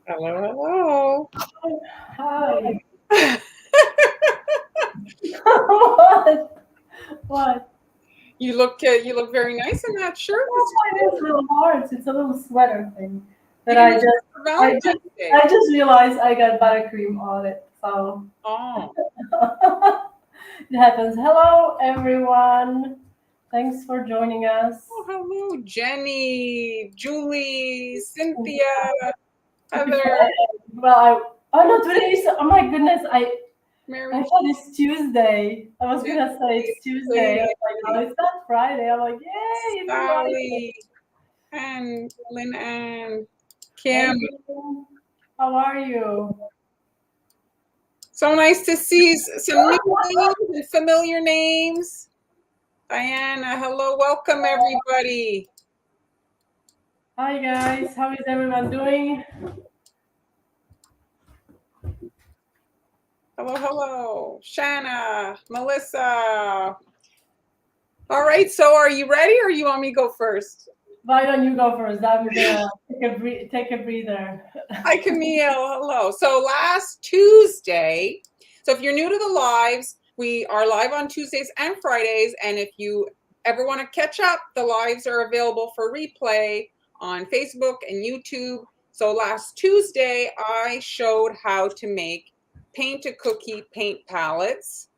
Hello, Hi. hello. What? What? You look very nice in that shirt. This is Oh, it is good. little hearts. It's a little sweater thing You that didn't I use just, it for I Valentine's just, Day. I just realized I got buttercream on it. So Oh, it happens. Hello, everyone. Thanks for joining us. oh, hello, Jenny, Julie, Cynthia, Happy Heather, Friday. Well, oh no, today is, oh my goodness, I Mary, thought it's Tuesday. I was gonna say Cindy, it's Tuesday. I was like, no, Lady, it's not Friday. I'm like, yay, it's Friday. Sally, and Lynn Ann, Hey, Kim. how are you? So nice to see some new names and familiar names. Diana, hello, welcome everybody. Hi guys, how is everyone doing? Hello, hello. Shanna, Melissa. All right, so are you ready or you want me to go first? Why don't you go first? I'm gonna take a breather. Hi, Camille. Hello. So last Tuesday, so if you're new to the lives, we are live on Tuesdays and Fridays. And if you ever want to catch up, the lives are available for replay on Facebook and YouTube. So last Tuesday, I showed how to make paint a cookie paint palettes.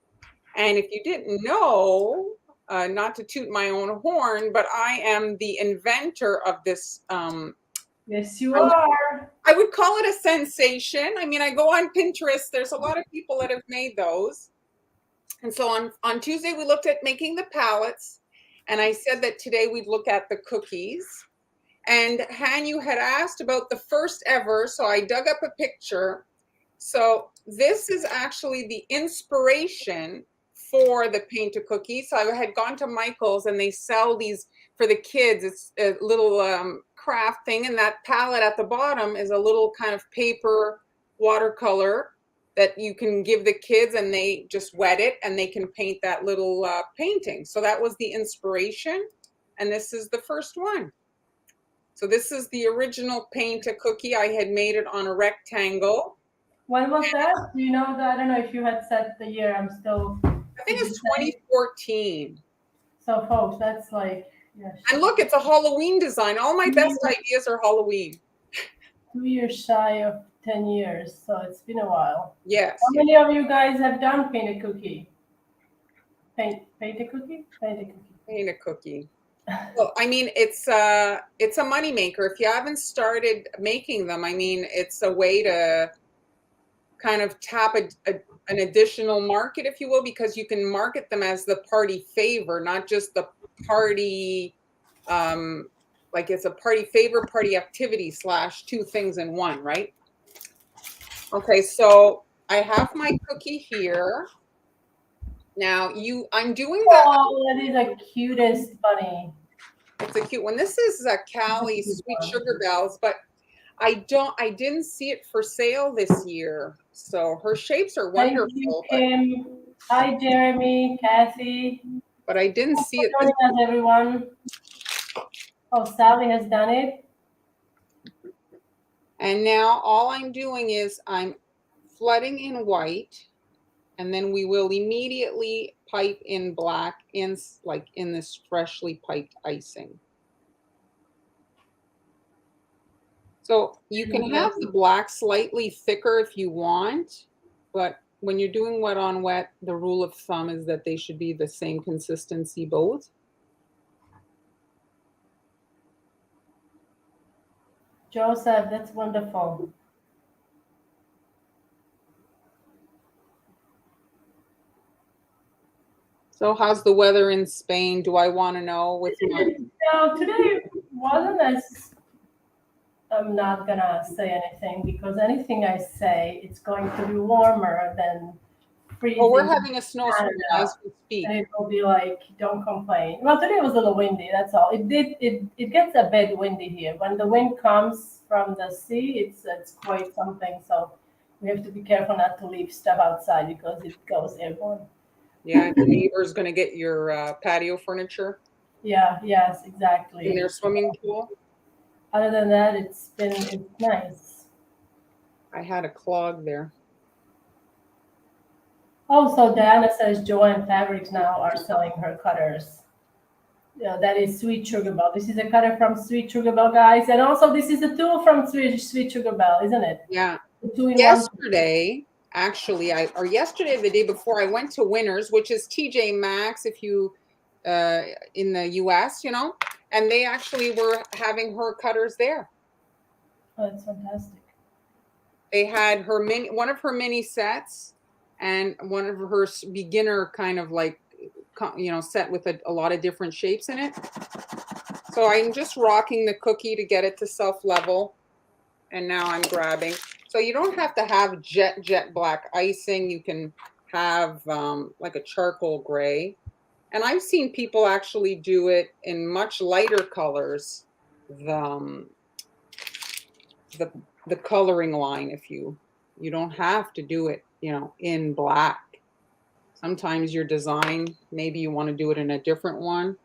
And if you didn't know, not to toot my own horn, but I am the inventor of this. Yes, you are. I would call it a sensation. I mean, I go on Pinterest. There's a lot of people that have made those. And so on Tuesday, we looked at making the palettes. And I said that today we'd look at the cookies. And Han, you had asked about the first ever. So I dug up a picture. So this is actually the inspiration for the paint a cookie. So I had gone to Michael's and they sell these for the kids. It's a little craft thing, and that palette at the bottom is a little kind of paper watercolor that you can give the kids, and they just wet it and they can paint that little painting. So that was the inspiration, and this is the first one. So this is the original paint a cookie. I had made it on a rectangle. When was that? Do you know that? I don't know if you had set the year. I'm still. I think Did you it's say? 2014. So, folks, that's like And look, it's a Halloween design. All my best 2 ideas are Halloween. years shy of 10 years. So it's been a while. Yes, How yes. many of you guys have done paint a cookie? Paint a cookie? Paint a cookie. Paint a cookie. Well, I mean, it's a moneymaker. If you haven't started making them, I mean, it's a way to kind of tap an additional market, if you will, because you can market them as the party favor, not just the party, like it's a party favor, party activity / two things in one, right? Okay, so I have my cookie here. Now I'm doing Oh, that is the cutest bunny. it's a cute one. This is a Cali Sweet Sugar Bells, but I didn't see it for sale this year. So her shapes are Thank you, wonderful, Kim. Hi, Jeremy, Kathy. but I didn't Thanks see for it this joining us, everyone. Oh, Sally has done it. And now all I'm doing is I'm flooding in white, and then we will immediately pipe in black in this freshly piped icing. So you can have the black slightly thicker if you want, but when you're doing wet on wet, the rule of thumb is that they should be the same consistency both. Joseph, that's wonderful. So how's the weather in Spain? Do I want to know with my... No, today wasn't as. I'm not gonna say anything because anything I say, it's going to be warmer than freezing. Oh, we're having a snowstorm as we speak. And it will be like, don't complain. Well, today was a little windy. That's all. It gets a bit windy here. When the wind comes from the sea, it's quite something. So we have to be careful not to leave stuff outside because it goes airborne. Yeah, your neighbor's going to get your patio furniture Yeah. Yes. in Exactly. their swimming pool. Other than that, it's nice. I had a clog there. Oh, so Diana says Joanne Fabrics now are selling her cutters. Yeah, that is Sweet Sugar Bell. This is a cutter from Sweet Sugar Bell, guys. And also, this is a tool from Sweet Sugar Bell, isn't it? Yeah. The two-in-one. Yesterday, actually, or yesterday, the day before, I went to Winners, which is TJ Maxx, if you, in the US, you know, and they actually were having her cutters there. Oh, that's fantastic. They had her one of her mini sets and one of her beginner kind of like, you know, set with a lot of different shapes in it. So I'm just rocking the cookie to get it to self level. And now I'm grabbing. So you don't have to have jet black icing. You can have like a charcoal gray. And I've seen people actually do it in much lighter colors. The the coloring line, if you don't have to do it, you know, in black. Sometimes your design, maybe you want to do it in a different one.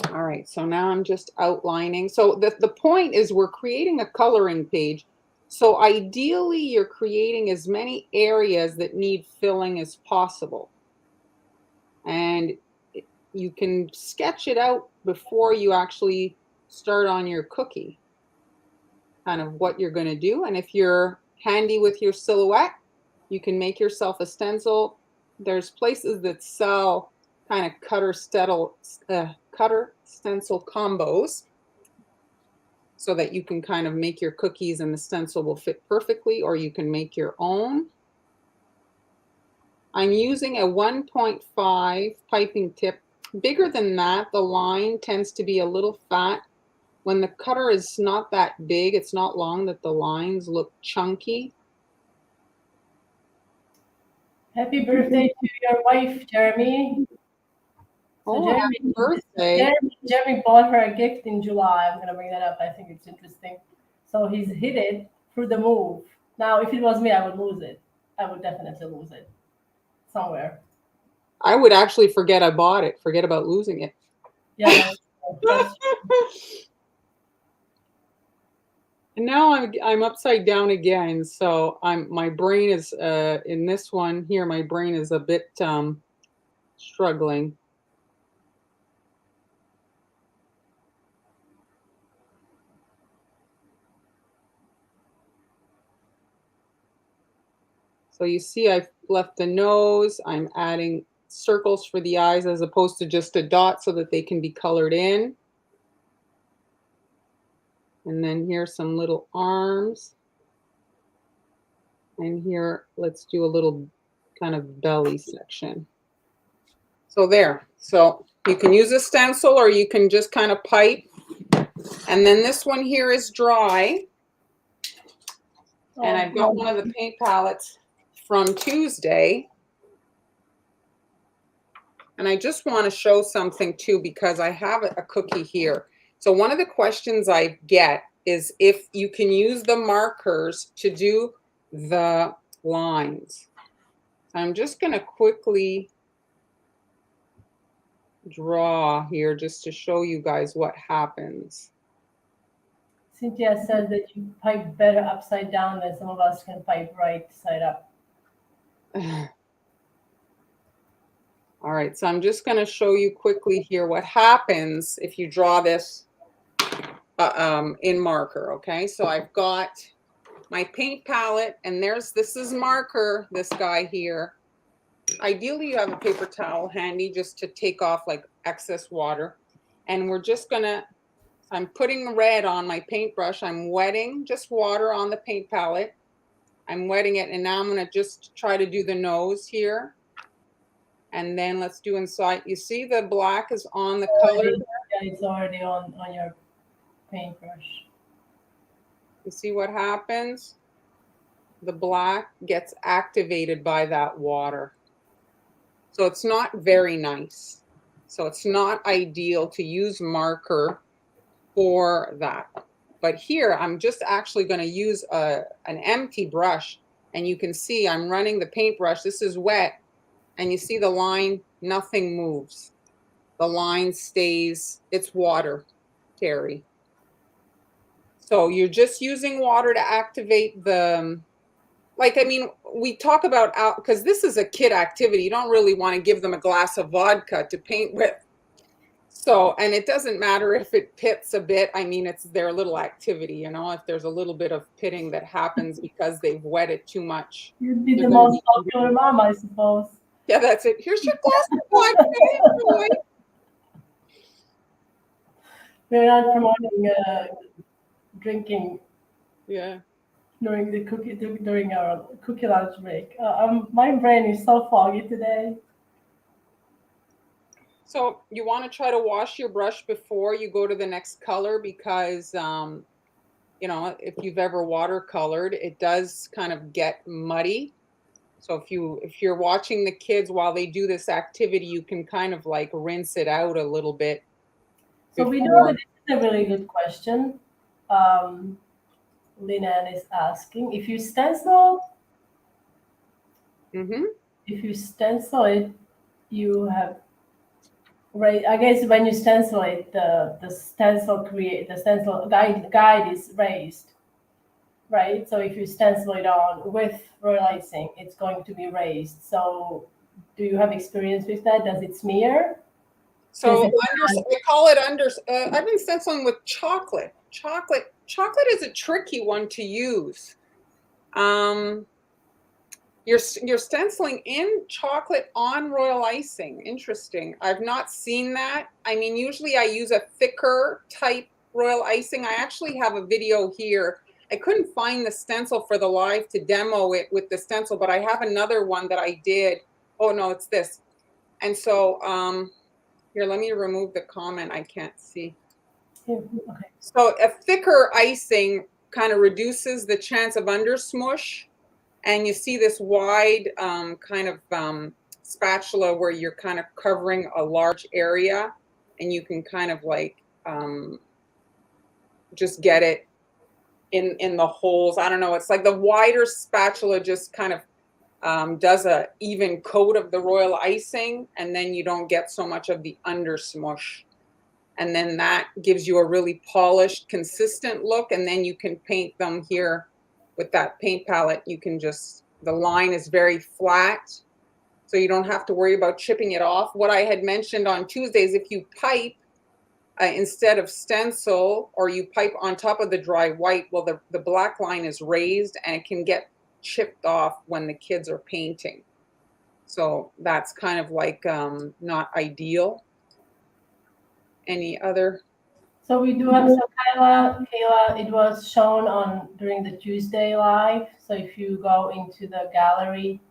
All right, so now I'm just outlining. So the point is we're creating a coloring page. So ideally you're creating as many areas that need filling as possible. And you can sketch it out before you actually start on your cookie, kind of what you're going to do. And if you're handy with your silhouette, you can make yourself a stencil. There's places that sell kind of cutter stencil combos so that you can kind of make your cookies and the stencil will fit perfectly, or you can make your own. I'm using a 1.5 piping tip. Bigger than that, the line tends to be a little fat. When the cutter is not that big, it's not long, that the lines look chunky. Happy birthday to your wife, Jeremy. So Oh, happy birthday. Jeremy bought her a gift in July. I'm gonna bring that up. I think it's interesting. So he's hid it through the move. Now, if it was me, I would lose it. I would definitely lose it somewhere. I would actually forget I bought it, forget about losing it. Yeah, that's And now I'm upside down again. So my brain is in this one here, my brain is a bit struggling. So you see I've left the nose. I'm adding circles for the eyes as opposed to just a dot so that they can be colored in. And then here's some little arms. And here, let's do a little kind of belly section. So there. So you can use a stencil or you can just kind of pipe. And then this one here is dry. And I've got one of the paint palettes from Tuesday. And I just want to show something too, because I have a cookie here. So one of the questions I get is if you can use the markers to do the lines. I'm just going to quickly draw here just to show you guys what happens. Cynthia says that you pipe better upside down than some of us can pipe right side up. All right, so I'm just going to show you quickly here what happens if you draw this in marker, okay? So I've got my paint palette, and this is marker, this guy here. Ideally, you have a paper towel handy just to take off like excess water. And we're just gonna, I'm putting red on my paintbrush. I'm wetting just water on the paint palette. I'm wetting it, and now I'm gonna just try to do the nose here. And then let's do inside. You see the black is on the color? Yeah, it's already on your paintbrush. You see what happens? The black gets activated by that water. So it's not very nice. So it's not ideal to use marker for that. But here, I'm just actually going to use an empty brush. And you can see I'm running the paintbrush. This is wet. And you see the line, nothing moves. The line stays, it's water, Terry. So you're just using water to activate the, like, I mean, we talk about out, because this is a kid activity. You don't really want to give them a glass of vodka to paint with. So, and it doesn't matter if it pits a bit. I mean, it's their little activity, you know, if there's a little bit of pitting that happens because they've wet it too much. You'd be They're the going to most be popular mom, I suppose. Yeah, that's it. Here's your glass of vodka. Enjoy. We're not promoting drinking Yeah. during our cookie lunch break. My brain is so foggy today. So you want to try to wash your brush before you go to the next color because, you know, if you've ever watercolored, it does kind of get muddy. So if you're watching the kids while they do this activity, you can kind of like rinse it out a little bit So we know that before. this is a really good question. Um, Linan is asking if you stencil. Mm-hmm. If you stencil it, you have right. I guess when you stencil it, the stencil guide is raised, right? So if you stencil it on with royal icing, it's going to be raised. So do you have experience with that? Does it smear? Does So it? I call it under. I've been stenciling with chocolate. Chocolate is a tricky one to use. Um, you're stenciling in chocolate on royal icing. Interesting. I've not seen that. I mean, usually I use a thicker type royal icing. I actually have a video here. I couldn't find the stencil for the live to demo it with the stencil, but I have another one that I did. Oh no, it's this. And so here, let me remove the comment. I can't see. Okay. So a thicker icing kind of reduces the chance of undersmush. And you see this wide kind of spatula where you're kind of covering a large area and you can kind of like just get it in the holes. I don't know. It's like the wider spatula just kind of does a even coat of the royal icing, and then you don't get so much of the undersmush. And then that gives you a really polished, consistent look. And then you can paint them here with that paint palette. You can just, the line is very flat, so you don't have to worry about chipping it off. What I had mentioned on Tuesdays, if you pipe instead of stencil, or you pipe on top of the dry white, well, the black line is raised and it can get chipped off when the kids are painting. So that's kind of like not ideal. Any other? So we do have so Kayla, it was shown on during the Tuesday live. So if you go into the gallery,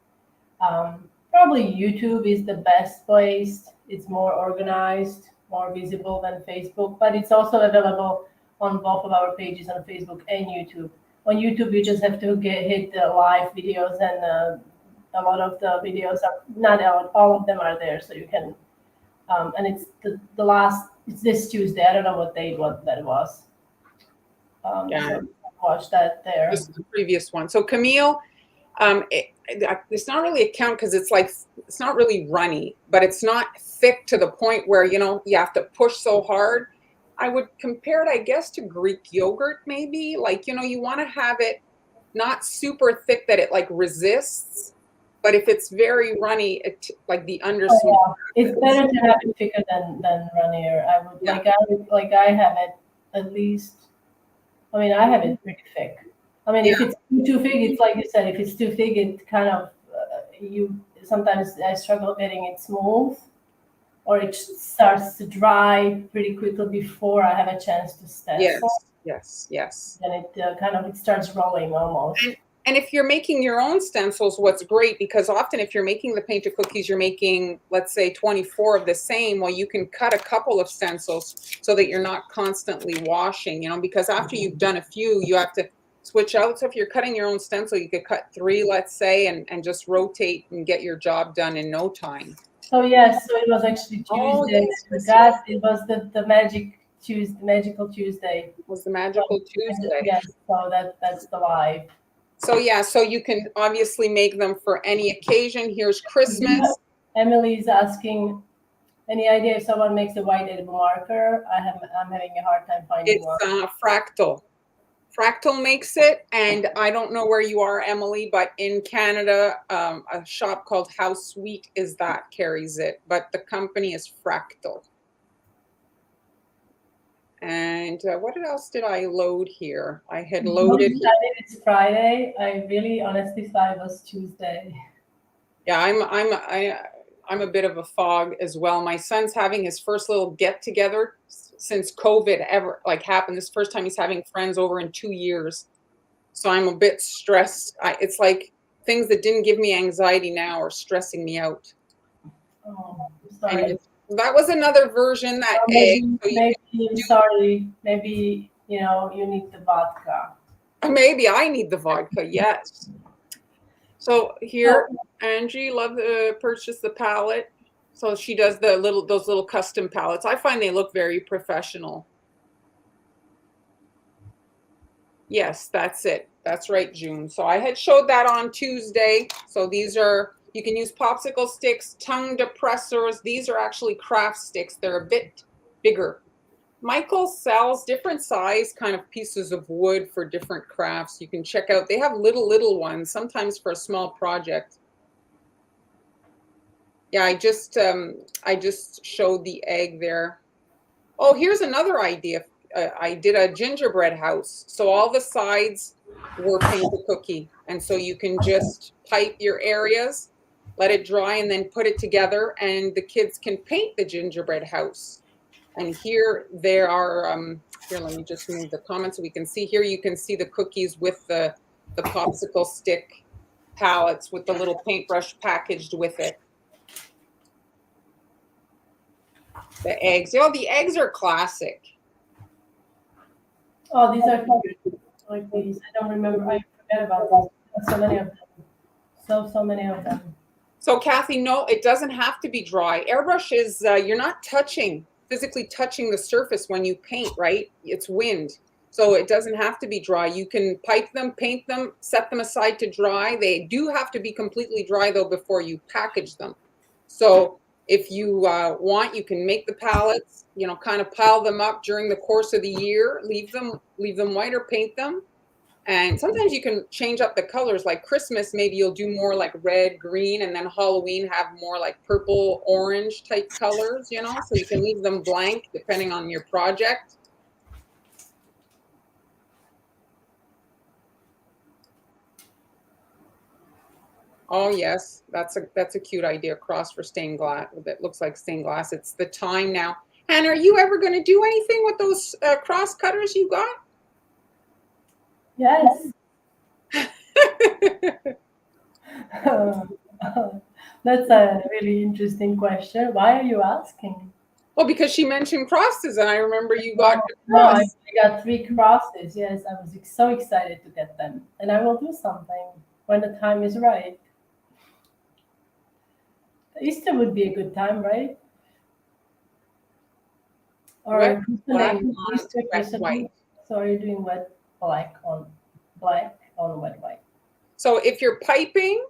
probably YouTube is the best place. It's more organized, more visible than Facebook, but it's also available on both of our pages on Facebook and YouTube. On YouTube, you just have to hit the live videos, and a lot of the videos are not out. All of them are there, so you can. And it's the last. It's this Tuesday. I don't know what date what that was. Yeah. So watch that there. This is the previous one. So Camille, it's not really a count because it's like, it's not really runny, but it's not thick to the point where, you know, you have to push so hard. I would compare it, I guess, to Greek yogurt, maybe. Like, you know, you want to have it not super thick that it like resists, but if it's very runny, it like the undersmith. Oh, yeah. It's better to have it thicker than runnier. I would like I have it at least. I mean, I have it pretty thick. I mean, if it's too thick, it's like you said. If it's too thick, it kind of you. Sometimes I struggle getting it smooth, or it starts to dry pretty quickly before I have a chance to stencil. Yes. And it it starts rolling almost. And if you're making your own stencils, what's great, because often if you're making the painted cookies, you're making, let's say, 24 of the same, well, you can cut a couple of stencils so that you're not constantly washing, you know, because after you've done a few, you have to switch out. So if you're cutting your own stencil, you could cut 3, let's say, and just rotate and get your job done in no time. So yes, so it was actually Tuesday. Oh, yes. It was the magical Tuesday. It was the magical Tuesday. Yes, so that's the live. So yeah, so you can obviously make them for any occasion. Here's Christmas. Emily's asking, any idea if someone makes a white edible marker? I'm having a hard time finding one. It's fractal. Fractal makes it, and I don't know where you are, Emily, but in Canada, a shop called How Sweet Is That carries it, but the company is Fractal. And what else did I load here? I had loaded. It's Friday. I really honestly thought it was Tuesday. Yeah, I'm a bit of a fog as well. My son's having his first little get together since COVID ever happened. This first time he's having friends over in 2 years. So I'm a bit stressed. It's like things that didn't give me anxiety now are stressing me out. Oh, I'm sorry. And that was another version, that egg. I'm sorry. Maybe, you need the vodka. Maybe I need the vodka, yes. So here, Angie loved to purchase the palette. So she does those little custom palettes. I find they look very professional. Yes, that's it. That's right, June. So I had showed that on Tuesday. So these are, you can use popsicle sticks, tongue depressors. These are actually craft sticks. They're a bit bigger. Michael sells different size kind of pieces of wood for different crafts. You can check out. They have little ones, sometimes for a small project. Yeah, I just showed the egg there. Oh, here's another idea. I did a gingerbread house. So all the sides were painted cookie. And so you can just pipe your areas, let it dry, and then put it together, and the kids can paint the gingerbread house. And here there are, here, let me just move the comments so we can see. Here you can see the cookies with the popsicle stick palettes with the little paintbrush packaged with it. The eggs. Oh, the eggs are classic. Oh, these are cute. Like these. I don't remember. I forget about these. So many of them. So many of them. So Kathy, no, it doesn't have to be dry. Airbrush is, you're not physically touching the surface when you paint, right? It's wind. So it doesn't have to be dry. You can pipe them, paint them, set them aside to dry. They do have to be completely dry though before you package them. So if you want, you can make the palettes, kind of pile them up during the course of the year, leave them white or paint them. And sometimes you can change up the colors. Like Christmas, maybe you'll do more like red, green, and then Halloween have more like purple, orange type colors, so you can leave them blank depending on your project. Oh yes, that's a cute idea. Cross for stained glass. That looks like stained glass. It's the time now. Hannah, are you ever going to do anything with those cross cutters you got? Yes. That's a really interesting question. Why are you asking? Well, because she mentioned crosses, and I remember you got a cross. cross. I got 3 crosses. Yes, I was so excited to get them, and I will do something when the time is right. Easter would be a good time, right? Or Easter, white. So are you doing wet black on wet white? So if you're piping,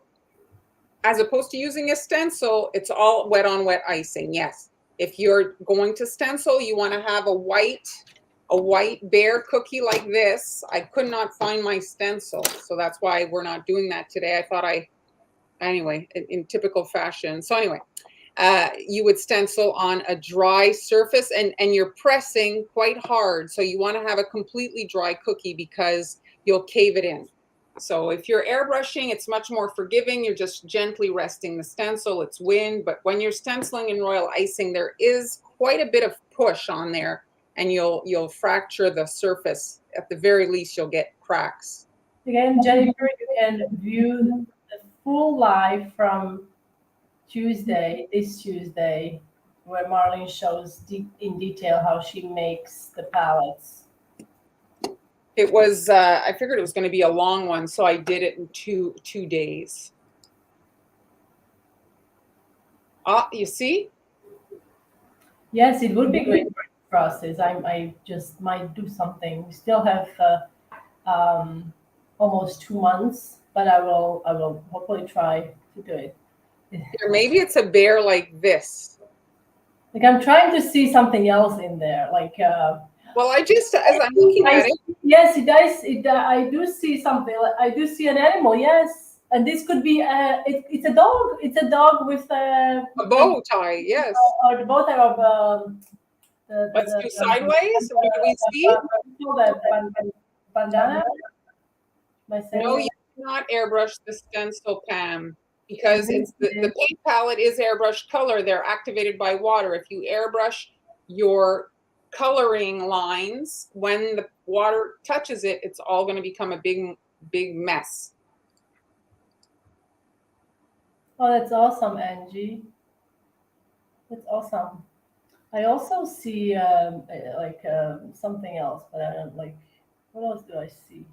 as opposed to using a stencil, it's all wet on wet icing. Yes. If you're going to stencil, you want to have a white bare cookie like this. I could not find my stencil, so that's why we're not doing that today. I thought anyway, in typical fashion. So anyway, you would stencil on a dry surface, and you're pressing quite hard. So you want to have a completely dry cookie because you'll cave it in. So if you're airbrushing, it's much more forgiving. You're just gently resting the stencil. It's wind. But when you're stenciling in royal icing, there is quite a bit of push on there, and you'll fracture the surface. At the very least, you'll get cracks. Again, Jennifer, you can view the full live from this Tuesday, where Marlene shows in detail how she makes the palettes. It was, I figured it was going to be a long one, so I did it in two days. You see? Yes, it would be great for the process. I just might do something. We still have almost 2 months, but I will hopefully try to do it. Or maybe it's a bear like this. Like I'm trying to see something else in there. Like Well, I just, as I'm looking at it, Yes, it does. I do see something. I do see an animal. Yes, and this could be. It's a dog. It's a dog with a bow tie, yes. or the bow tie of Let's do sideways. What do we see? bandana. Am I saying No, that? you cannot airbrush the stencil, Pam, because it's the paint palette is airbrushed color. They're activated by water. If you airbrush your coloring lines, when the water touches it, it's all going to become a big mess. Oh, that's awesome, Angie. That's awesome. I also see something else, but I don't like. What else do I see?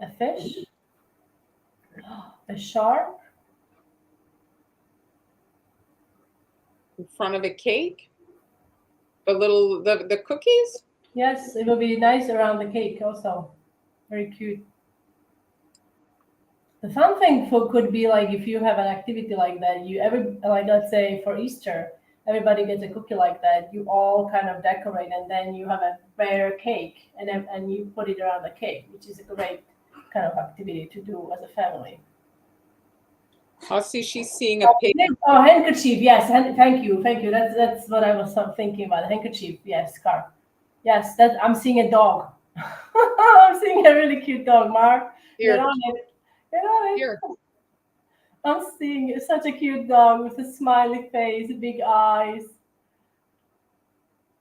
A fish, a shark. In front of a cake, the cookies. Yes, it will be nice around the cake also. Very cute. The fun thing for could be like if you have an activity like that, like let's say for Easter, everybody gets a cookie like that. You all kind of decorate, and then you have a bare cake, and you put it around the cake, which is a great kind of activity to do as a family. I'll see. She's seeing a pig. Oh, handkerchief. Yes, thank you. That's what I was handkerchief. Yes, scarf. Yes, that I'm seeing a dog. I'm seeing a really cute dog. Mark, Here. get on it. Get on it. Here. I'm seeing such a cute dog with a smiley face, big eyes,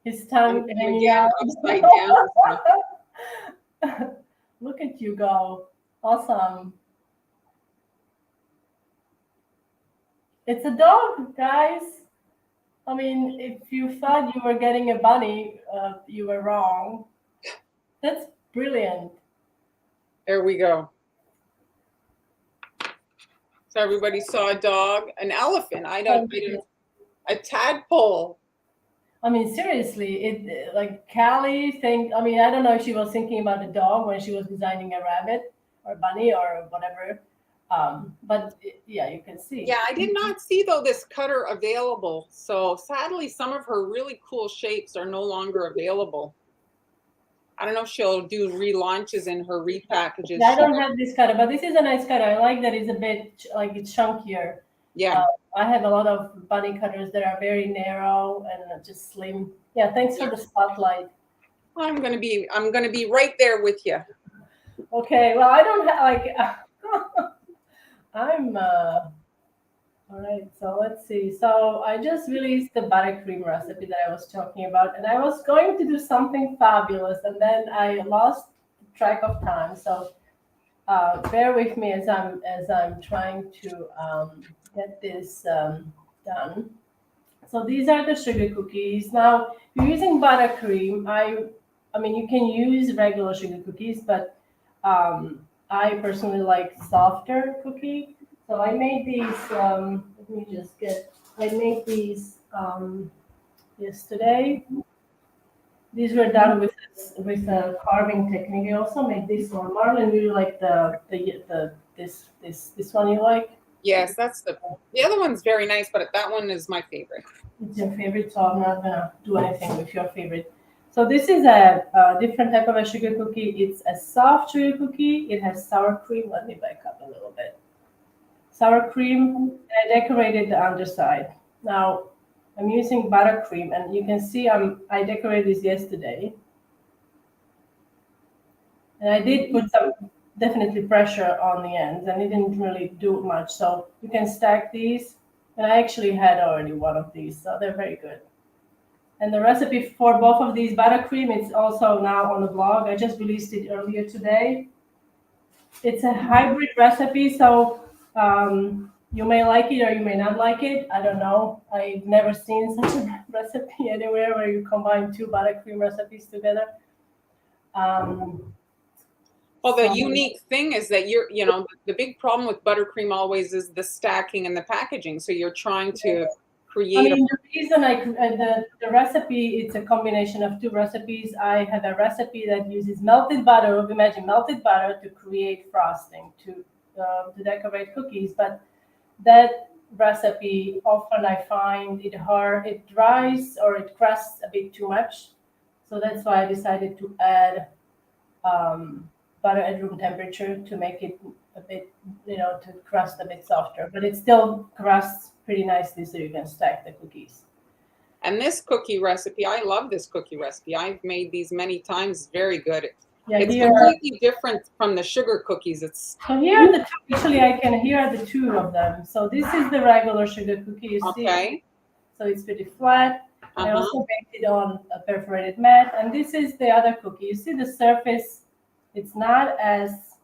his tongue hanging Again, out. upside down. Look at you go. Awesome. It's a dog, guys. I mean, if you thought you were getting a bunny, you were wrong. That's brilliant. There we go. So everybody saw a dog, an elephant. I don't a tadpole. I mean, seriously, it like Callie think. I mean, I don't know if she was thinking about a dog when she was designing a rabbit or bunny or whatever. But yeah, you can see. Yeah, I did not see though this cutter available. So sadly, some of her really cool shapes are no longer available. I don't know if she'll do relaunches in her repackages. I don't have this cutter, but this is a nice cutter. I like that it's a bit like it's chunkier. Yeah. I have a lot of bunny cutters that are very narrow and just slim. Yeah, thanks for the spotlight. I'm gonna be right there with you. Okay, well, I don't have like I'm all right, so let's see. So I just released the buttercream recipe that I was talking about, and I was going to do something fabulous, and then I lost track of time. So bear with me as I'm trying to get this done. So these are the sugar cookies. Now, if you're using buttercream, I mean you can use regular sugar cookies, but I personally like softer cookie. So I made these. Let me just get. I made these yesterday. These were done with a carving technique. I also made this one. Marlon, really like this one. You like? Yes, that's the other one's very nice, but that one is my favorite. It's your favorite, so I'm not gonna do anything with your favorite. So this is a different type of a sugar cookie. It's a soft sugar cookie. It has sour cream. Let me back up a little bit. Sour cream. I decorated the underside. Now I'm using buttercream, and you can see I decorated this yesterday, and I did put some definitely pressure on the ends, and it didn't really do much. So you can stack these, and I actually had already one of these, so they're very good. And the recipe for both of these buttercream, it's also now on the blog. I just released it earlier today. It's a hybrid recipe, so you may like it or you may not like it. I don't know. I've never seen such a recipe anywhere where you combine two buttercream recipes together. Well, the unique thing is that the big problem with buttercream always is the stacking and the packaging. So you're trying to create. I mean, the reason the recipe, it's a combination of two recipes. I have a recipe that uses melted butter. Imagine melted butter to create frosting to decorate cookies, but that recipe, often I find it hard, it dries or it crusts a bit too much. So that's why I decided to add butter at room temperature to make it a bit, to crust a bit softer. But it still crusts pretty nicely, so you can stack the cookies. And this cookie recipe, I love this cookie recipe. I've made these many times. It's very good. Yeah, It's here, completely different from the sugar cookies. It's so here are the two. Actually, I can hear the two of them. So this is the regular sugar cookie you see. okay. So it's pretty flat. I Uh-huh. also baked it on a perforated mat. And this is the other cookie. You see the surface, it's not as, it's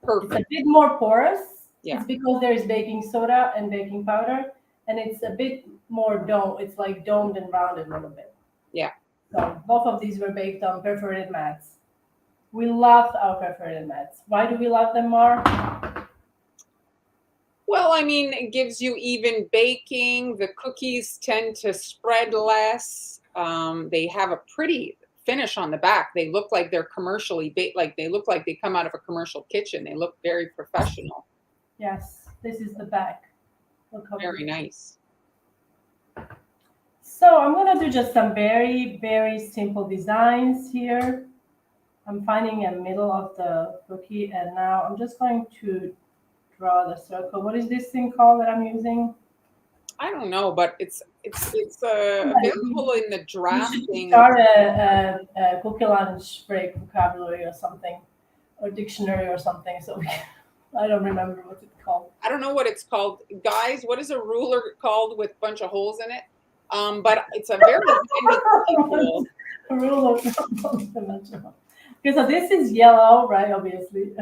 a Perfect. bit more porous. Yeah. It's because there is baking soda and baking powder. And it's a bit more dome. It's like domed and rounded a little bit. Yeah. So both of these were baked on perforated mats. We love our perforated mats. Why do we love them more? Well, I mean, it gives you even baking. The cookies tend to spread less. They have a pretty finish on the back. They look like they're commercially baked, like they look like they come out of a commercial kitchen. They look very professional. Yes, this is the back. Look how Very nice. So I'm gonna do just some very, very simple designs here. I'm finding a middle of the cookie, and now I'm just going to draw the circle. What is this thing called that I'm using? I don't know, but it's available in the drafting. Start a cookie lunch break vocabulary or something, or dictionary or something. So I don't remember what it's called. I don't know what it's called, guys. What is a ruler called with a bunch of holes in it? But it's a very handy cookie tool. A rule of dimensional. Okay, so this is yellow, right? Obviously,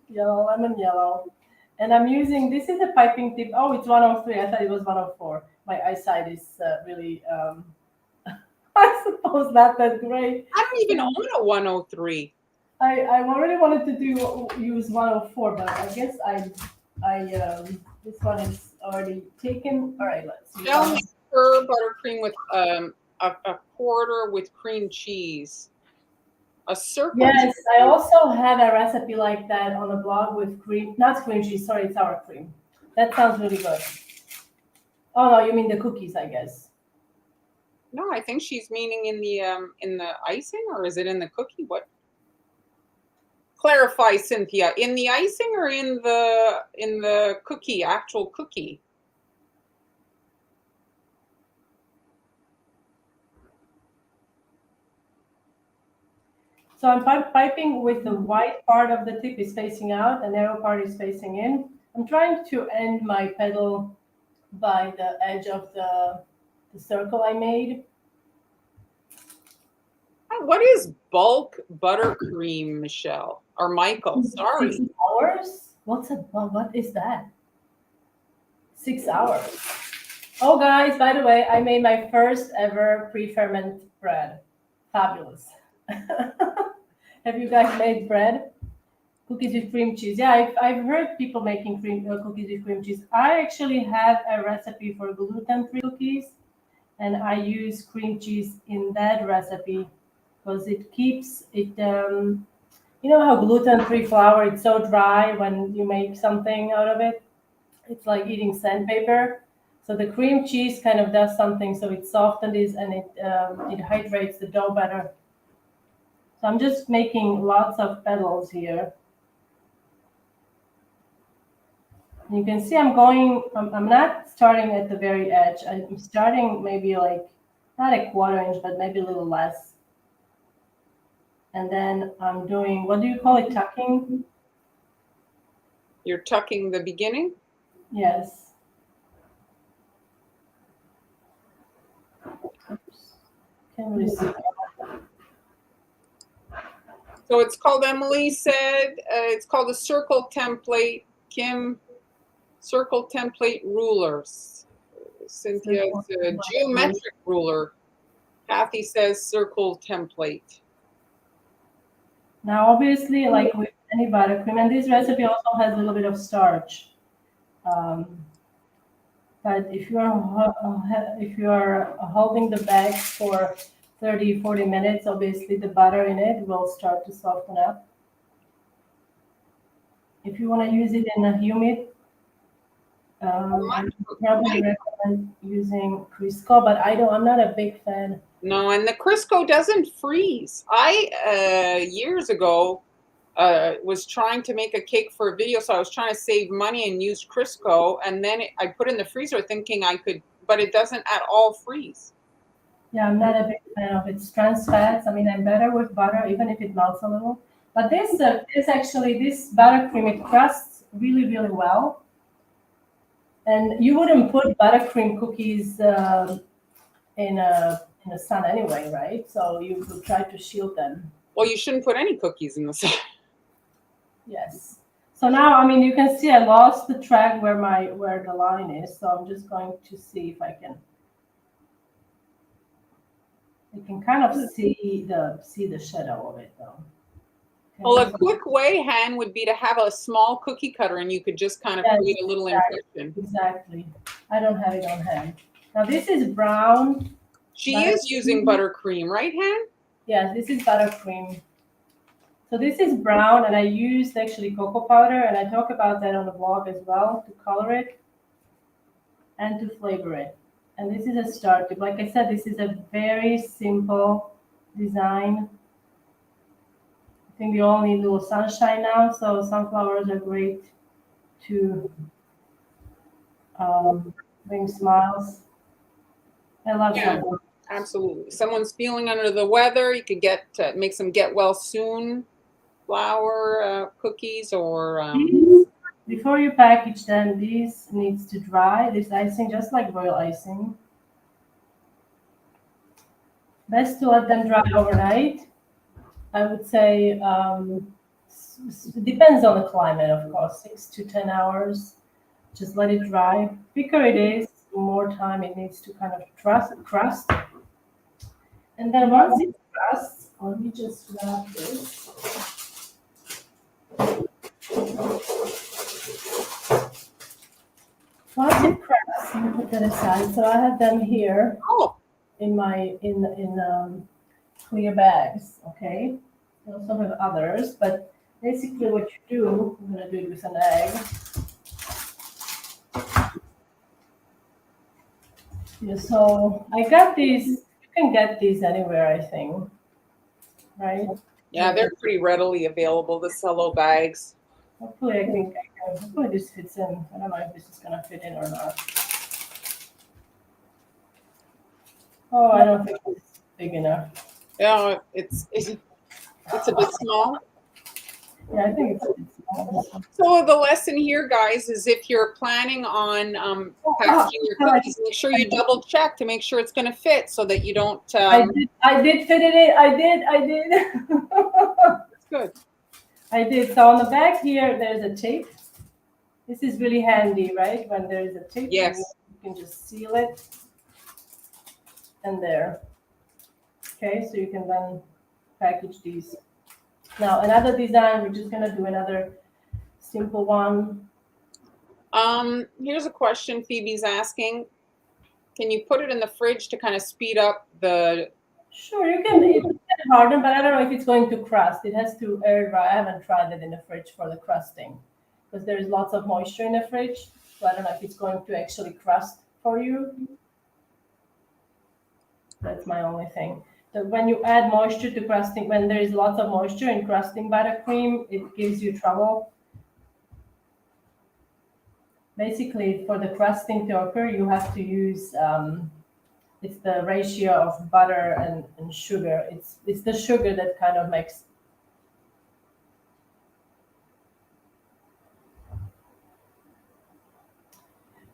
yellow, lemon yellow. And I'm using, this is a piping tip. Oh, it's 103. I thought it was 104. My eyesight is really, I suppose not that great. I don't even own a 103. I already wanted to use 104, but I guess this one is already taken. All right, let's see. Shell mixer buttercream with a quarter with cream cheese. A circle. Yes, I also had a recipe like that on the blog with not cream cheese, sorry, sour cream. That sounds really good. Oh no, you mean the cookies, I guess. No, I think she's meaning in the icing, or is it in the cookie? What? Clarify, Cynthia. In the icing or in the cookie, actual cookie? So I'm piping with the white part of the tip is facing out, the narrow part is facing in. I'm trying to end my petal by the edge of the circle I made. What is bulk buttercream, Michelle? Or Michael? Sorry. 6 hours? What is that? 6 hours. Oh, guys, by the way, I made my first ever pre-ferment bread. Fabulous. Have you guys made bread? Cookies with cream cheese. Yeah, I've heard people making cookies with cream cheese. I actually have a recipe for gluten-free cookies, and I use cream cheese in that recipe because it keeps it. You know how gluten-free flour, it's so dry when you make something out of it? It's like eating sandpaper. So the cream cheese kind of does something, so it softens and it hydrates the dough better. So I'm just making lots of petals here. You can see I'm not starting at the very edge. I'm starting maybe like, not a quarter inch, but maybe a little less. And then I'm doing, what do you call it, tucking? You're tucking the beginning? Yes. Oops. Can't really see. So it's called, Emily said, it's called a circle template. Kim, circle template rulers. Cynthia, it's a geometric ruler. Kathy says circle template. Now, obviously, like with any buttercream, and this recipe also has a little bit of starch. But if you are holding the bag for 30, 40 minutes, obviously the butter in it will start to soften up. If you want to use it in a humid I would probably recommend using Crisco, but I'm not a big fan. No, and the Crisco doesn't freeze. I years ago was trying to make a cake for a video, so I was trying to save money and used Crisco, and then I put it in the freezer thinking I could, but it doesn't at all freeze. Yeah, I'm not a big fan of its trans fats. I mean, I'm better with butter, even if it melts a little. But this buttercream, it crusts really, really well. And you wouldn't put buttercream cookies in the sun anyway, right? So you would try to shield them. Well, you shouldn't put any cookies in the sun. Yes. So now, I mean, you can see I lost the track where the line is. So I'm just going to see if I can. You can kind of see the shadow of it though. Okay. Well, a quick way, Han, would be to have a small cookie cutter, and you could just kind of create a little impression. Exactly. I don't have it on hand. Now this is brown. She is using buttercream, right, Han? Yes, this is buttercream. So this is brown, and I used actually cocoa powder, and I talk about that on the blog as well, to color it and to flavor it. And this is a start. Like I said, this is a very simple design. I think we all need a little sunshine now, so sunflowers are great to bring smiles. I love sunflowers. Absolutely. Someone's feeling under the weather, you could get make some get well soon flour cookies, or before you package them, these needs to dry. This icing, just like royal icing. Best to let them dry overnight. I would say it depends on the climate, of course, 6 to 10 hours. Just let it dry. Thicker it is, the more time it needs to kind of crust. And then once it crusts, let me just grab this. Once it crusts, let me put that aside. So I have them here in my clear bags. Okay. I also have others, but basically what you do, I'm gonna do it with an egg. Yeah, so I got these. You can get these anywhere, I think. Right? Yeah, they're pretty readily available, the cello bags. Hopefully, hopefully this fits in. I don't know if this is gonna fit in or not. Oh, I don't think it's big enough. Yeah, it's a bit small. Yeah, I think it's a bit small. So the lesson here, guys, is if you're planning on packaging your cookies, make sure you double check to make sure it's going to fit, so that you don't. I did fit it in. I did. That's good. I did. So on the back here, there's a tape. This is really handy, right? When there is a tape, yes, you can just seal it. And there. Okay, so you can then package these. Now another design, we're just gonna do another simple one. Here's a question Phoebe's asking. Can you put it in the fridge to kind of speed up the... Sure, you can. It can harden, but I don't know if it's going to crust. It has to air dry. I haven't tried it in the fridge for the crusting, because there is lots of moisture in the fridge. So I don't know if it's going to actually crust for you. That's my only thing. So when you add moisture to crusting, when there is lots of moisture in crusting buttercream, it gives you trouble. Basically, for the crusting to occur, you have to use it's the ratio of butter and sugar. It's the sugar that kind of makes.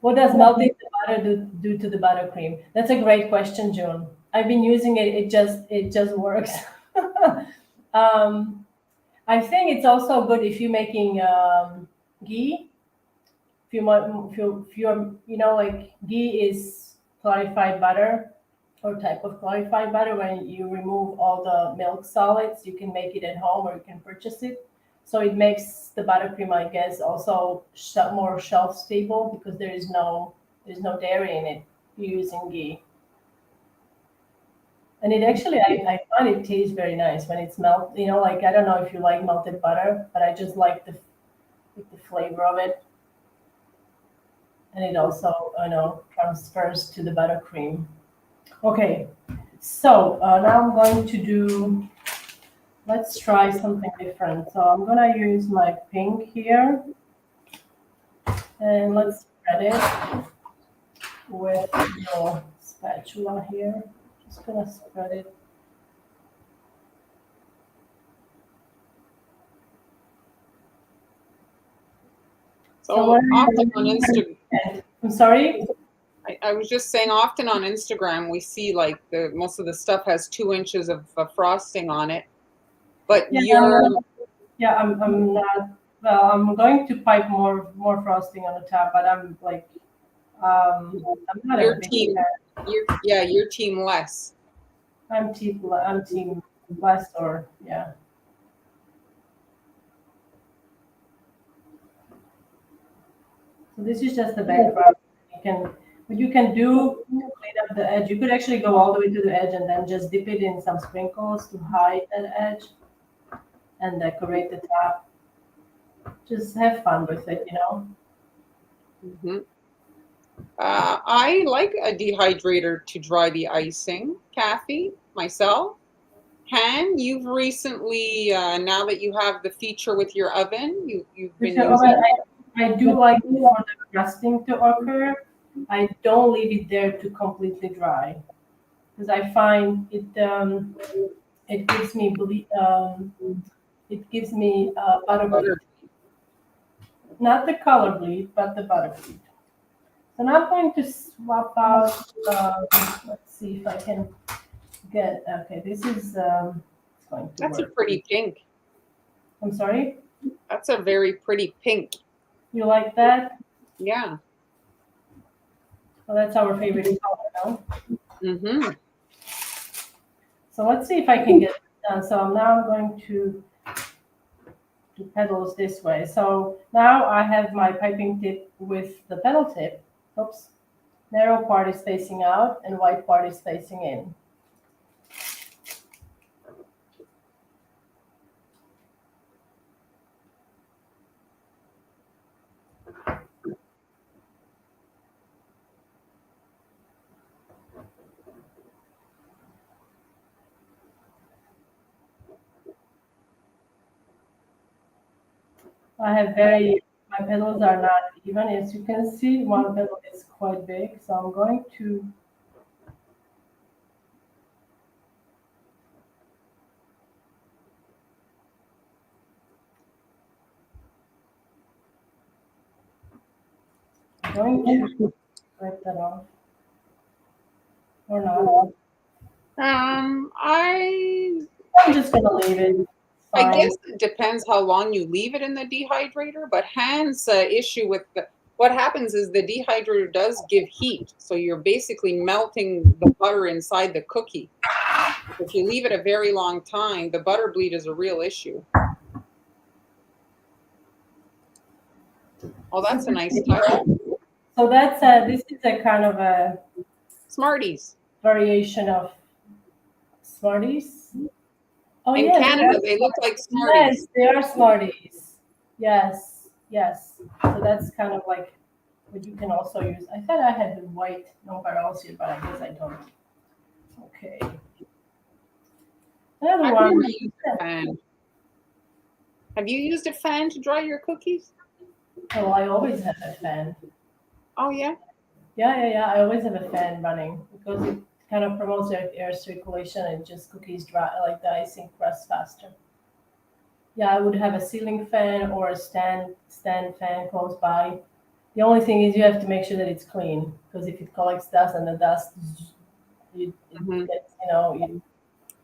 What does melting the butter do to the buttercream? That's a great question, June. I've been using it. It just works. I think it's also good if you're making ghee. If you're like ghee is clarified butter, or type of clarified butter. When you remove all the milk solids, you can make it at home, or you can purchase it. So it makes the buttercream, I guess, also more shelf stable, because there's no dairy in it. You're using ghee. And it actually, I find it tastes very nice when it's melted. Like, I don't know if you like melted butter, but I just like the flavor of it. and it also, transfers to the buttercream. Okay, so now I'm going to do, let's try something different. So I'm gonna use my pink here, and let's spread it with your spatula here. Just gonna spread it. So what are you often on doing? Instagram, I'm sorry? I was just saying, often on Instagram, we see like most of the stuff has 2 inches of frosting on it, but Yeah, you're I'm not, well, I'm going to pipe more frosting on the top, but I'm like, I'm not a your big team, fan. your team less. I'm team less, or yeah. So this is just the background. What you can do to clean up the edge, you could actually go all the way to the edge and then just dip it in some sprinkles to hide that edge and decorate the top. Just have fun with it, Hmm. I like a dehydrator to dry the icing, Kathy, myself. Han, you've recently, now that you have the feature with your oven, you've With been your oven, using. I do like for the crusting to occur. I don't leave it there to completely dry because I find it gives me butter bleed. Butter. Not the color bleed, but the butter bleed. So now I'm going to swap out. Let's see if I can get. Okay, this is it's going to That's a work. pretty pink. I'm sorry. That's a very pretty pink. You like that? Yeah. Well, that's our favorite color, no? Mm-hmm. So let's see if I can get it done. So now I'm going to do petals this way. So now I have my piping tip with the petal tip. Oops. Narrow part is facing out and wide part is facing in. My petals are not even. As you can see, one petal is quite big. So I'm going to wipe that off. Or not. I I'm just gonna leave it. It's I fine. guess it depends how long you leave it in the dehydrator, but Han's issue with what happens is the dehydrator does give heat, so you're basically melting the butter inside the cookie. If you leave it a very long time, the butter bleed is a real issue. Oh, that's a nice touch. So this is a kind of a Smarties. variation of Smarties. Oh In yes, Canada, they look like yes, Smarties. they are Smarties. Yes, yes. So that's kind of like what you can also use. I thought I had the white nowhere else here, but I guess I don't. Okay. Another I've one. never used a fan. Have you used a fan to dry your cookies? Oh, I always have a fan. Oh, yeah? Yeah. I always have a fan running because it kind of promotes air circulation and just cookies dry, like the icing crust faster. Yeah, I would have a ceiling fan or a stand fan close by. The only thing is you have to make sure that it's clean because if it collects dust and the dust, it Hmm. gets,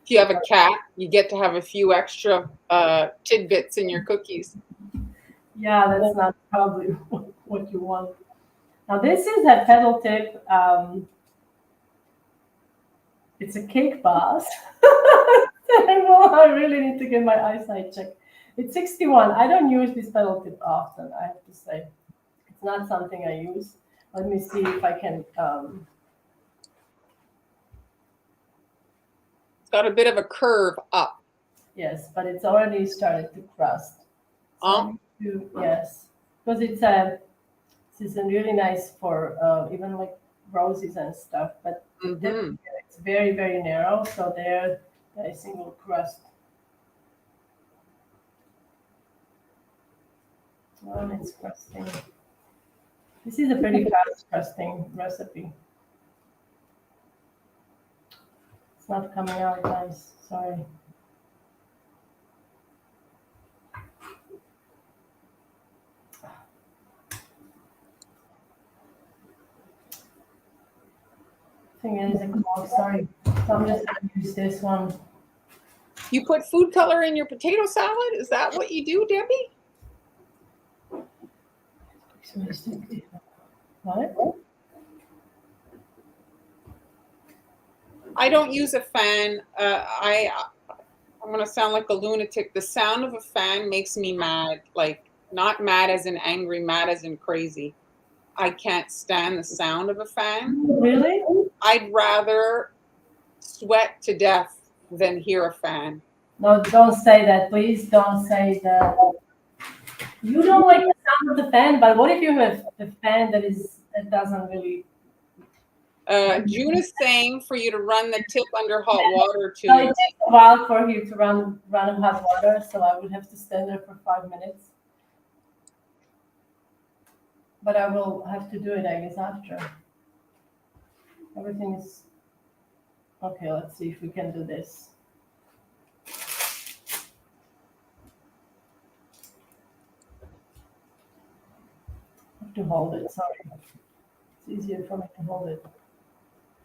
If you have a cat, you get to have a few extra tidbits in your cookies. yeah, that's not probably what you want. Now this is a pedal tip. It's a cake boss. Terrible. I really need to get my eyesight checked. It's 61. I don't use this pedal tip often, I have to say. It's not something I use. Let me see if I can. It's got a bit of a curve up. Yes, but it's already started to crust. So I Oh, need to, yes, because it's This is really nice for even like roses and stuff. But Mm-hmm. it's very, very narrow, so they're a single crust. Oh, it's crusting. This is a pretty fast crusting recipe. It's not coming out nice. Sorry. Thing is, sorry. So I'm just gonna use this one. You put food color in your potato salad? Is that what you do, Debbie? What? I don't use a fan. I'm gonna sound like a lunatic. The sound of a fan makes me mad. Like not mad as in angry, mad as in crazy. I can't stand the sound of a fan. Really? I'd rather sweat to death than hear a fan. No, don't say that. Please don't say that. You don't like the sound of the fan, but what if you have a fan that doesn't really? June is saying for you to run the tip under hot water No, it too. takes a while for you to run in hot water, so I would have to stand there for 5 minutes. But I will have to do it, I guess, after. Everything is okay. Let's see if we can do this. I have to hold it. Sorry, it's easier for me to hold it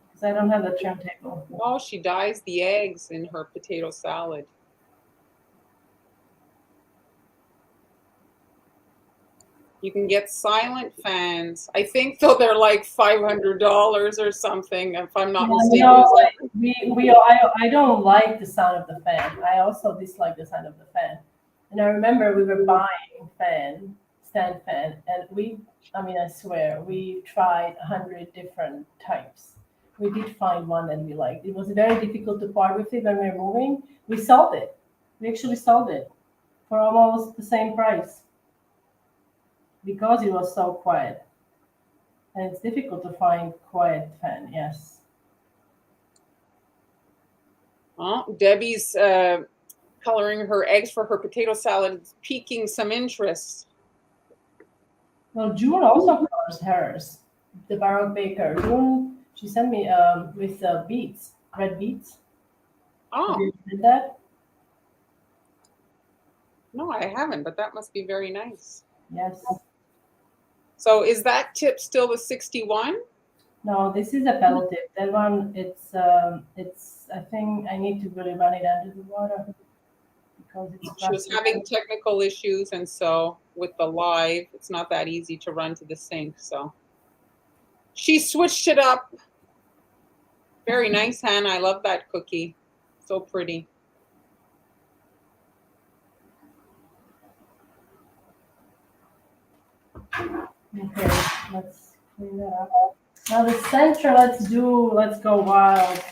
because I don't have the turntable. Oh, she dyes the eggs in her potato salad. You can get silent fans. I think though they're like $500 or something, if I'm not mistaken. No, I don't like the sound of the fan. I also dislike the sound of the fan. And I remember we were buying stand fan, and I swear, we tried 100 different types. We did find one that we liked. It was very difficult to part with it when we were moving. We sold it. We actually sold it for almost the same price because it was so quiet. And it's difficult to find quiet fan, yes. Oh, Debbie's coloring her eggs for her potato salad, piquing some interest. Well, June also colors hers. The Baroque Baker. June, she sent me with beets, red beets. Have Oh, you did that? no, I haven't, but that must be very nice. Yes. So is that tip still the 61? No, this is a pedal tip. That one, it's. I think I need to really run it under the water because it's. She was plastic. having technical issues, and so with the live, it's not that easy to run to the sink. So she switched it up. Very nice, Hannah. I love that cookie. So pretty. Okay, let's clean that up. Now the center, let's go wild.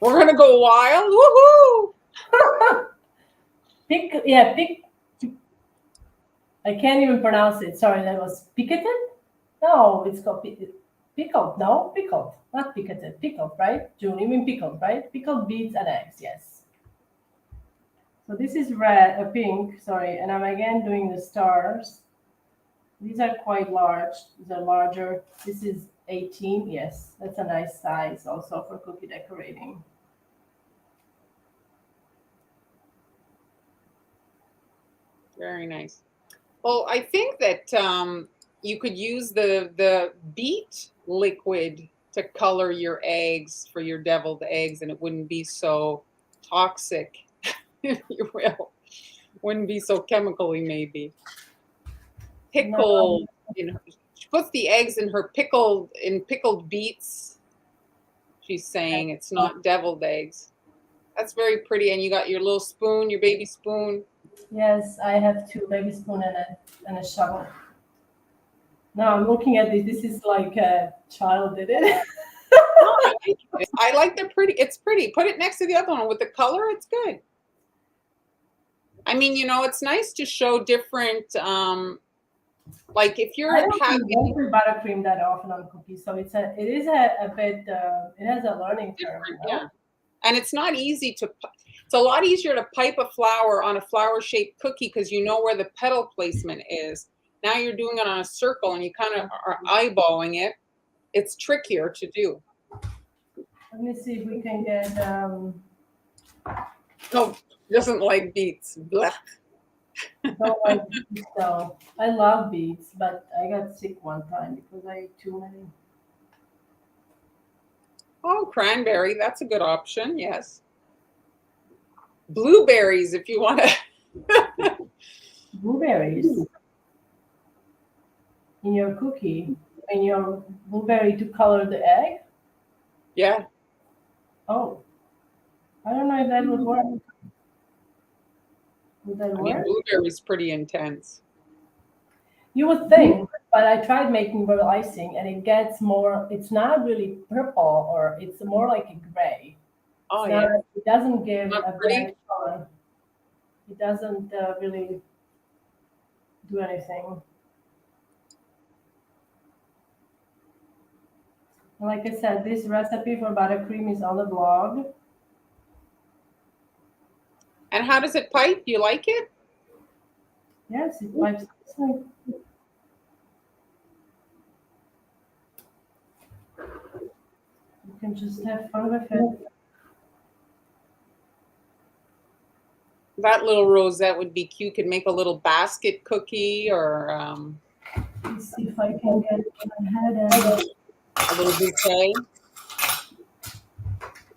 We're gonna go wild. Woohoo! Pick. I can't even pronounce it. Sorry, that was picketed. No, it's called pickled. No, pickled, not picketed. Pickled, right? June, you mean pickled, right? Pickled beets and eggs. Yes. So this is pink. Sorry, and I'm again doing the stars. These are quite large. These are larger. This is 18. Yes, that's a nice size also for cookie decorating. Very nice. Well, I think that you could use the beet liquid to color your eggs for your deviled eggs, and it wouldn't be so toxic, if you will. Wouldn't be so chemically, maybe. Pickled. She puts the eggs in her pickled beets. She's saying it's not deviled eggs. That's very pretty, and you got your little spoon, your baby spoon. Yes, I have 2 baby spoon and a shovel. Now I'm looking at this. This is like a child did it. I like the pretty. It's pretty. Put it next to the other one with the color. It's good. I mean, it's nice to show different Like if I you're don't having use buttercream that often on cookies, so it is a bit it has a learning curve, different, you yeah. know? And it's not easy to. It's a lot easier to pipe a flower on a flower-shaped cookie because you know where the petal placement is. Now you're doing it on a circle, and you kind of are eyeballing it. It's trickier to do. Let me see if we can get No, doesn't like beets. Blech. don't like beets though. I love beets, but I got sick one time because I ate too many. Oh, cranberry. That's a good option. Yes. Blueberries, if you want to. Blueberries in your cookie, in your blueberry to color the egg. Yeah. Oh, I don't know if that would work. Would that I mean, work? blueberry's pretty intense. You would think, but I tried making bubble icing and it gets more, it's not really purple or it's more like a gray. Oh, It's yeah. not, it doesn't give Not a pretty. bright color. It doesn't really do anything. Like I said, this recipe for buttercream is on the blog. And how does it pipe? You like it? Yes, it pipes nicely. You can just have fun with it. That little rosette would be cute. Could make a little basket cookie or Let's see if I can get my head in. a little bouquet.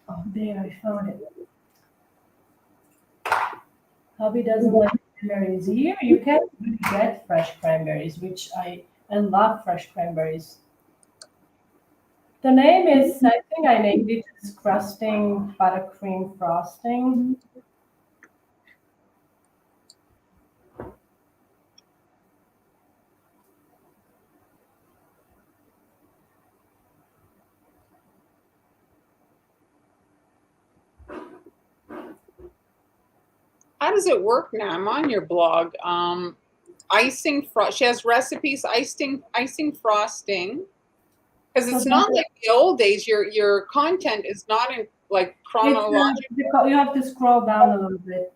Oh, there, I found it. Hubby doesn't like cranberries. Here, you can't really get fresh cranberries, which I love fresh cranberries. The name is, I think I named it as crusting buttercream frosting. How does it work now? I'm on your blog. She has recipes, icing frosting. Because So it's that not like the old days. Your content is not in like chronological. you have to scroll down a little bit.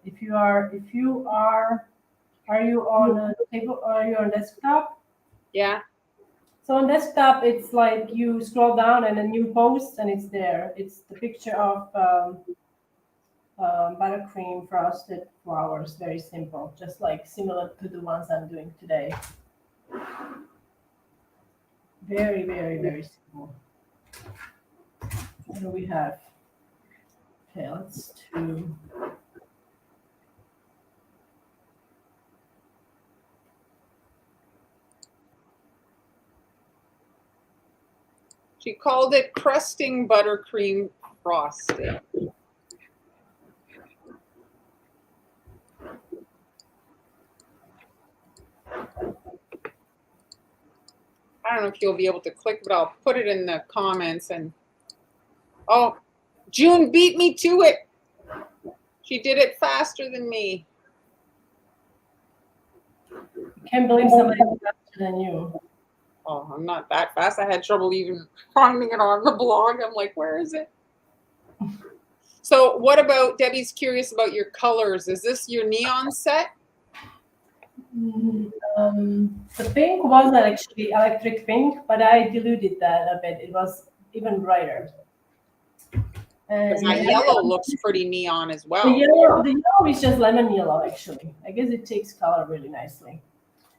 Are you on a table? Are you on desktop? Yeah. So on desktop, it's like you scroll down and a new post, and it's there. It's the picture of buttercream frosted flowers. Very simple, just like similar to the ones I'm doing today. Very, very, very simple. What do we have? Okay, let's do. She called it crusting buttercream frosting. I don't know if you'll be able to click, but I'll put it in the comments. And oh, June beat me to it. She did it faster than me. I can't believe somebody faster than you. Oh, I'm not that fast. I had trouble even finding it on the blog. I'm like, where is it? So what about, Debbie's curious about your colors. Is this your neon set? The pink wasn't actually electric pink, but I diluted that a bit. It was even brighter. Because And that yellow looks pretty neon as the well. yellow is just lemon yellow, actually. I guess it takes color really nicely.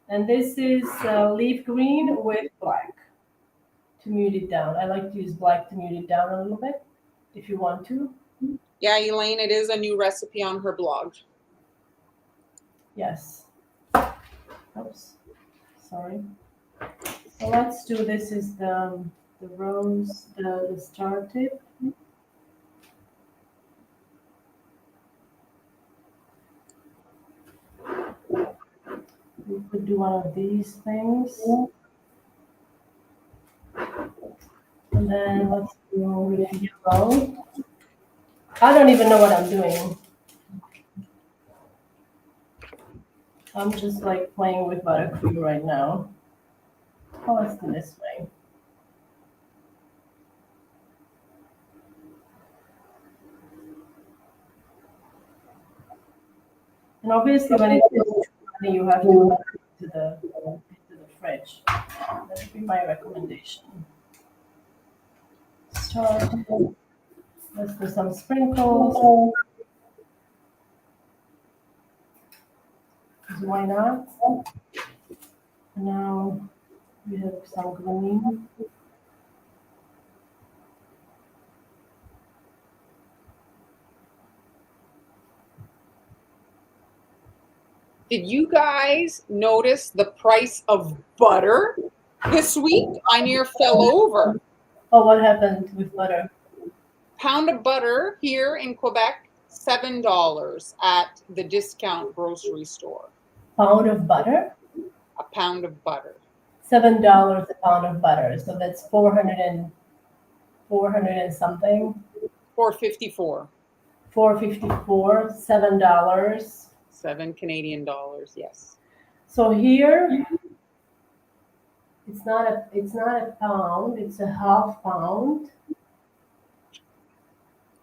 And this is leaf green with black to mute it down. I like to use black to mute it down a little bit, if you want to. Yeah, Elaine, it is a new recipe on her blog. Yes. Oops. Sorry. So let's do this is the rose, the star tip. We could do one of these things. And then let's do yellow. I don't even know what I'm doing. I'm just like playing with buttercream right now. Oh, let's do this way. And obviously, when it's too runny, you have to put it into the fridge. That would be my recommendation. So let's do some sprinkles. 'Cause why not? Now we have some green. Did you guys notice the price of butter this week? I near fell over. Oh, what happened with butter? Pound of butter here in Quebec, $7 at the discount grocery store. Pound of butter? A pound of butter. $7 a pound of butter. So that's 400 and something. 4.54. 454, $7. 7 Canadian dollars, yes. So here it's not a pound, it's a half pound.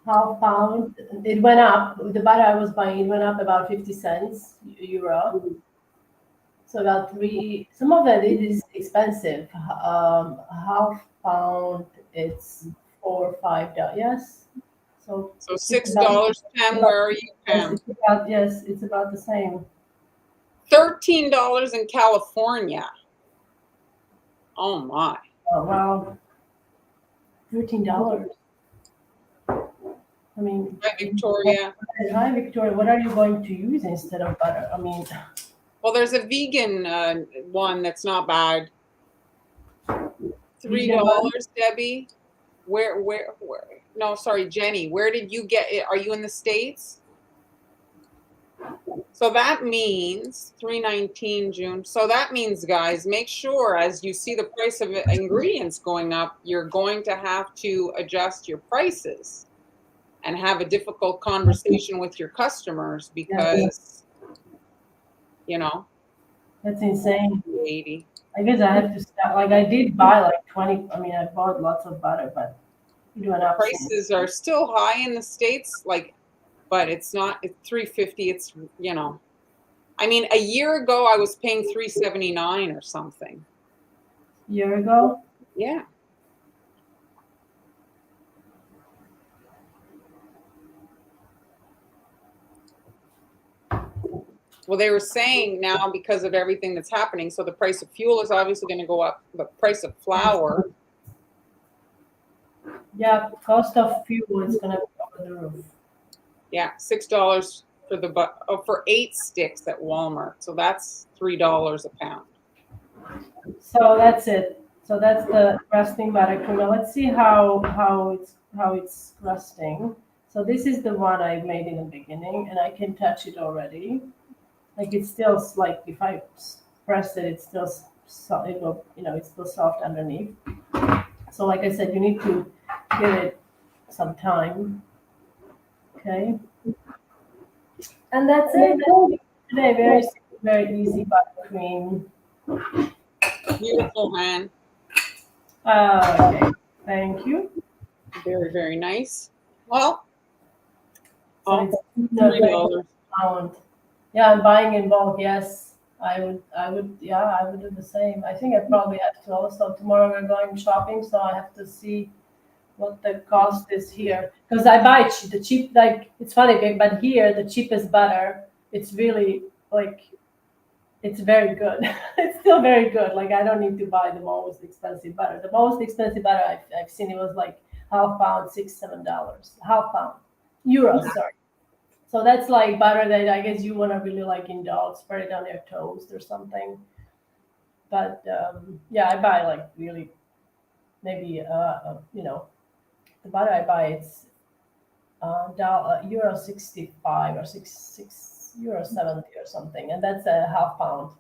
Half pound. It went up. The butter I was buying, it went up about 50 cents euro. So about three. Some of it is expensive. Half pound. It's $4 or $5. Yes. So So it's about, $6, Pam, where are you, Pam? it's about the same. $13 in California. Oh my. Oh, wow. $13. I mean, Hi, Victoria. hi Victoria. What are you going to use instead of butter? I mean, Well, there's a vegan one that's not bad. $3, Debbie. Where? No, sorry, Jenny. Where did you get it? Are you in the States? So that means 319 June. So that means, guys, make sure as you see the price of ingredients going up, you're going to have to adjust your prices and have a difficult conversation with your customers because, you know, that's insane. 80. I guess I have to start. Like I did buy like 20. I mean, I bought lots of butter, but you went up. Prices are still high in the States, like, but it's not. It's 350. It's, you know, I mean, a year ago I was paying 379 or something. Year ago. Yeah. Well, they were saying now because of everything that's happening, so the price of fuel is obviously going to go up. The price of flour. Yeah, cost of fuel is gonna be over the roof. Yeah, $6 for 8 sticks at Walmart. So that's $3 a pound. So that's it. So that's the crusting buttercream. Now let's see how it's crusting. So this is the one I made in the beginning, and I can touch it already. Like it's still like if I press it, it's still it will, it's still soft underneath. So like I said, you need to give it some time. Okay. And that's it. Today, very easy buttercream. Beautiful, man. Okay. Thank you. Very, very nice. Well, So it's $3. pound. Yeah, I'm buying in bulk. Yes, I would. Yeah, I would do the same. I think I probably have to also. Tomorrow we're going shopping, so I have to see what the cost is here because I buy the cheap. Like it's funny, but here the cheapest butter. It's really like it's very good. It's still very good. Like I don't need to buy the most expensive butter. The most expensive butter I've seen it was like half pound, $6-7, half pound, euros. Sorry. So that's like butter that I guess you want to really like indulge, spread it on your toast or something. But yeah, I buy like really maybe the butter I buy it's euro 65 or euro 70 or something, and that's a half pound.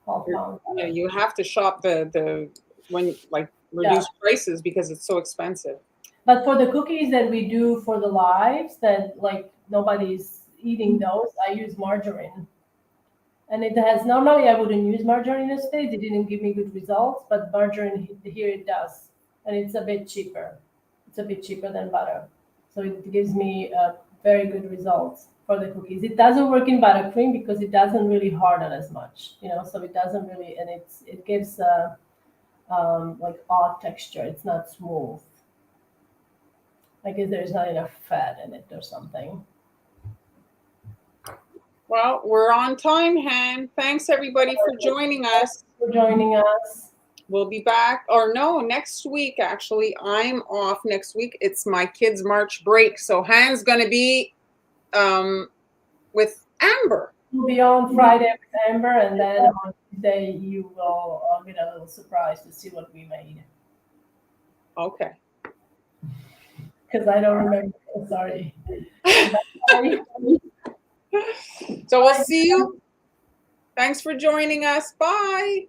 Half pound. Yeah, you have to shop the when like reduce prices because it's so expensive. But for the cookies that we do for the lives, that like nobody's eating those, I use margarine. And it has, normally I wouldn't use margarine in the States. It didn't give me good results, but margarine here it does. And it's a bit cheaper. It's a bit cheaper than butter. So it gives me very good results for the cookies. It doesn't work in buttercream because it doesn't really harden as much, so it doesn't really, and it gives like odd texture. It's not smooth. I guess there's not enough fat in it or something. Well, we're on time, Han. Thanks everybody for joining us. For joining us. We'll be back, or no, next week, actually. I'm off next week. It's my kids' March break. So Han's going to be with Amber. We'll be on Friday with Amber, and then on Tuesday you will get a little surprise to see what we made. Okay. Because I don't remember. Sorry. So we'll see you. Thanks for joining us. Bye.